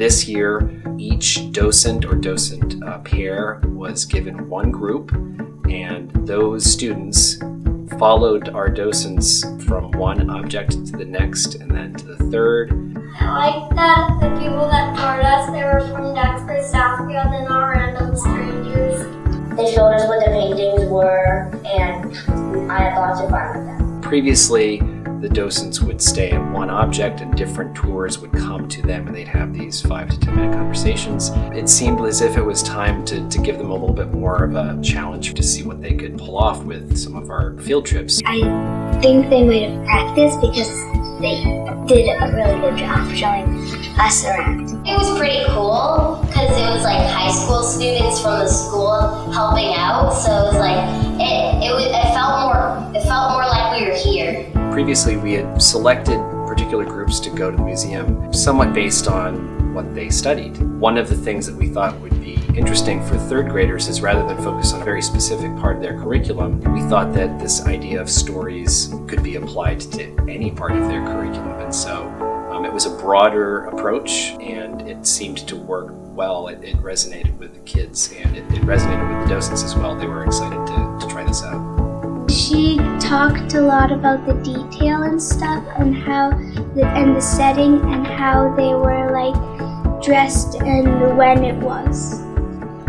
This year, each docent or docent pair was given one group, and those students followed our docents from one object to the next and then to the third. I like that the people that taught us, they were from Dexter, Southfield, and not random strangers. They showed us what the paintings were, and I had lots of fun with them. Previously, the docents would stay in one object and different tours would come to them and they'd have these 5 to 10 minute conversations. It seemed as if it was time to give them a little bit more of a challenge to see what they could pull off with some of our field trips. I think they might have practiced because they did a really good job showing us around. It was pretty cool because it was like high school students from the school helping out, so it was like it felt more like we were here. Previously, we had selected particular groups to go to the museum somewhat based on what they studied. One of the things that we thought would be interesting for third graders is rather than focus on a very specific part of their curriculum, we thought that this idea of stories could be applied to any part of their curriculum. And so it was a broader approach and it seemed to work well. It resonated with the kids and it resonated with the docents as well. They were excited to try this out. She talked a lot about the detail and stuff and the setting and how they were like dressed and when it was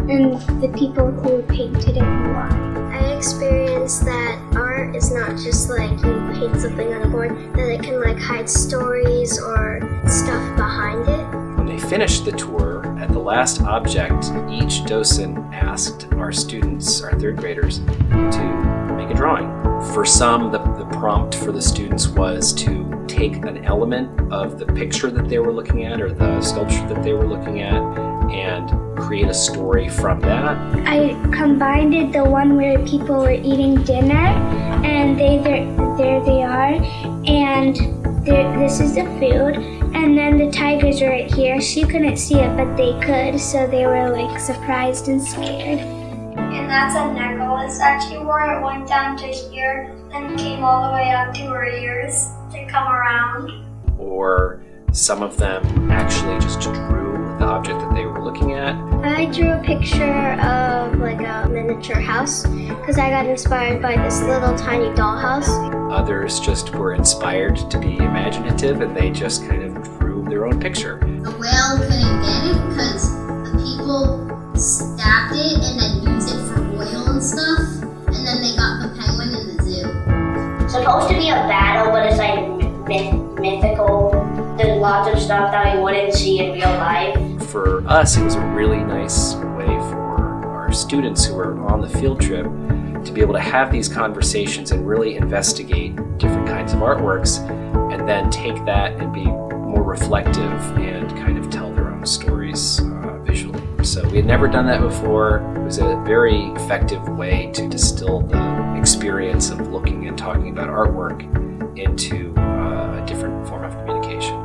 and the people who painted it and why. I experienced that art is not just like you paint something on a board, that it can like hide stories or stuff behind it. When they finished the tour, at the last object, each docent asked our students, our third graders, to make a drawing. For some, the prompt for the students was to take an element of the picture that they were looking at or the sculpture that they were looking at and create a story from that. I combined the one where people were eating dinner and there they are and this is the food and then the tigers are right here. She couldn't see it but they could, so they were like surprised and scared. And that's a necklace that she wore. It went down to here and came all the way up to her ears to come around. Or some of them actually just drew the object that they were looking at. I drew a picture of like a miniature house because I got inspired by this little tiny dollhouse. Others just were inspired to be imaginative and they just kind of drew their own picture. The whale couldn't get it because the people stabbed it and then used it for oil and stuff, and then they got the penguin in the zoo. It's supposed to be a battle, but it's like mythical. There's lots of stuff that we wouldn't see in real life. For us, it was a really nice way for our students who were on the field trip to be able to have these conversations and really investigate different kinds of artworks and then take that and be more reflective and kind of tell their own stories visually. So we had never done that before. It was a very effective way to distill the experience of looking and talking about artwork into a different form of communication.